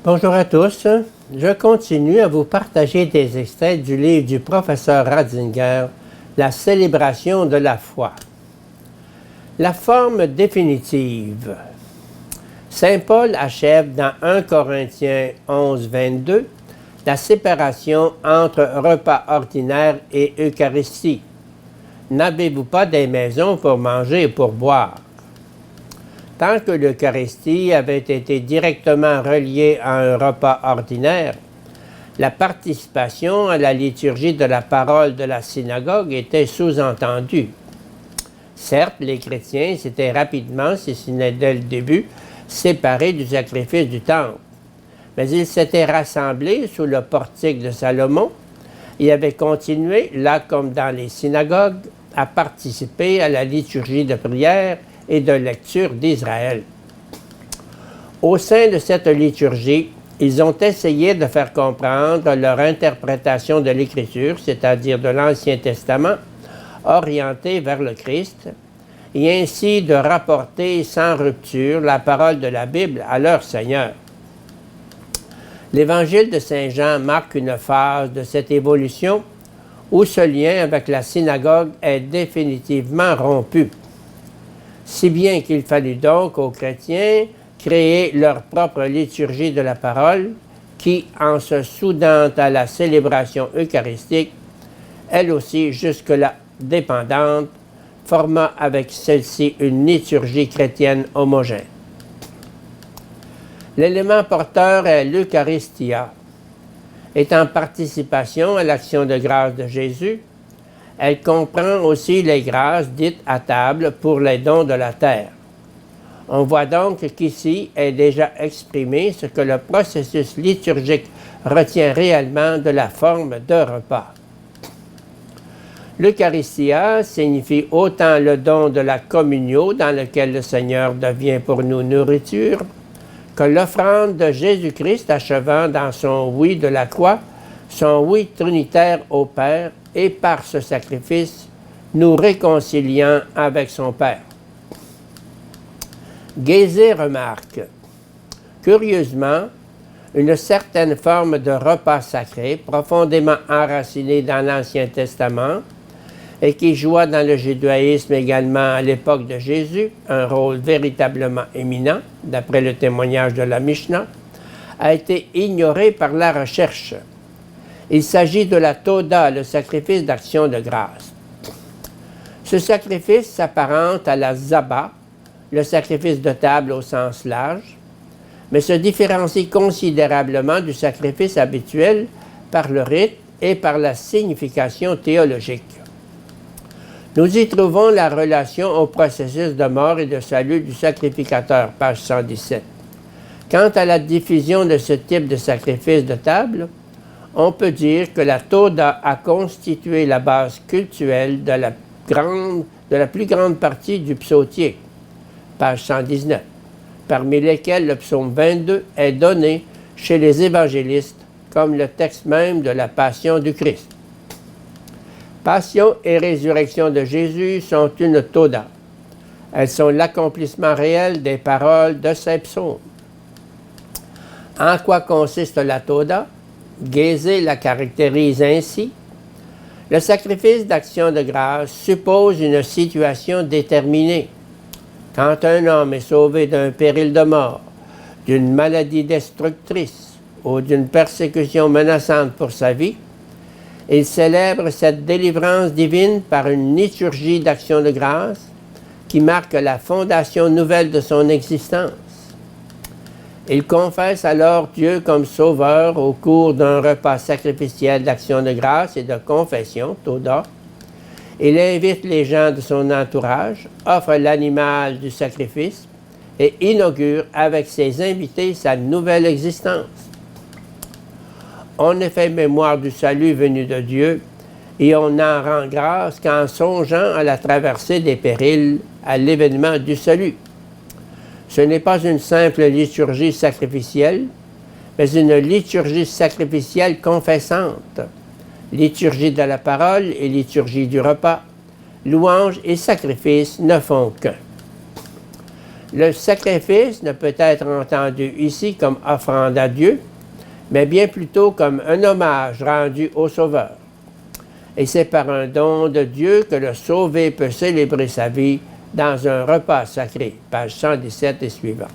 Bonjour à tous. Je continue à vous partager des extraits du livre du professeur Ratzinger, La célébration de la foi. La forme définitive. Saint Paul achève dans 1 Corinthiens 11, 22 la séparation entre repas ordinaire et Eucharistie. N'avez-vous pas des maisons pour manger et pour boire? Tant que l'Eucharistie avait été directement reliée à un repas ordinaire, la participation à la liturgie de la parole de la synagogue était sous-entendue. Certes, les chrétiens s'étaient rapidement, si ce n'est dès le début, séparés du sacrifice du temple, mais ils s'étaient rassemblés sous le portique de Salomon et avaient continué, là comme dans les synagogues, à participer à la liturgie de prière et de lecture d'Israël. Au sein de cette liturgie, ils ont essayé de faire comprendre leur interprétation de l'Écriture, c'est-à-dire de l'Ancien Testament, orientée vers le Christ, et ainsi de rapporter sans rupture la parole de la Bible à leur Seigneur. L'Évangile de Saint Jean marque une phase de cette évolution où ce lien avec la synagogue est définitivement rompu. Si bien qu'il fallut donc aux chrétiens créer leur propre liturgie de la parole qui, en se soudant à la célébration eucharistique, elle aussi jusque-là dépendante, forma avec celle-ci une liturgie chrétienne homogène. L'élément porteur est l'Eucharistia. Étant participation à l'action de grâce de Jésus, elle comprend aussi les grâces dites à table pour les dons de la terre. On voit donc qu'ici est déjà exprimé ce que le processus liturgique retient réellement de la forme de repas. L'Eucharistia signifie autant le don de la communion dans lequel le Seigneur devient pour nous nourriture, que l'offrande de Jésus-Christ achevant dans son oui de la croix, son oui trinitaire au Père, et par ce sacrifice, nous réconciliant avec son Père. Guézé remarque, curieusement, une certaine forme de repas sacré, profondément enraciné dans l'Ancien Testament, et qui joua dans le judaïsme également à l'époque de Jésus un rôle véritablement éminent, d'après le témoignage de la Mishnah, a été ignoré par la recherche. Il s'agit de la Toda, le sacrifice d'action de grâce. Ce sacrifice s'apparente à la Zaba, le sacrifice de table au sens large, mais se différencie considérablement du sacrifice habituel par le rite et par la signification théologique. Nous y trouvons la relation au processus de mort et de salut du sacrificateur, page 117. Quant à la diffusion de ce type de sacrifice de table, on peut dire que la Toda a constitué la base cultuelle de la plus grande partie du psautier, page 119, parmi lesquels le psaume 22 est donné chez les évangélistes comme le texte même de la Passion du Christ. Passion et résurrection de Jésus sont une Toda. Elles sont l'accomplissement réel des paroles de ces psaumes. En quoi consiste la Toda? Guézé la caractérise ainsi. Le sacrifice d'action de grâce suppose une situation déterminée. Quand un homme est sauvé d'un péril de mort, d'une maladie destructrice ou d'une persécution menaçante pour sa vie, il célèbre cette délivrance divine par une liturgie d'action de grâce qui marque la fondation nouvelle de son existence. Il confesse alors Dieu comme sauveur au cours d'un repas sacrificiel d'action de grâce et de confession, Toda. Il invite les gens de son entourage, offre l'animal du sacrifice et inaugure avec ses invités sa nouvelle existence. On ne fait mémoire du salut venu de Dieu et on en rend grâce qu'en songeant à la traversée des périls, à l'événement du salut. Ce n'est pas une simple liturgie sacrificielle, mais une liturgie sacrificielle confessante, liturgie de la parole et liturgie du repas, louange et sacrifice ne font qu'un. Le sacrifice ne peut être entendu ici comme offrande à Dieu, mais bien plutôt comme un hommage rendu au Sauveur. Et c'est par un don de Dieu que le sauvé peut célébrer sa vie dans un repas sacré. Page 117 et suivant.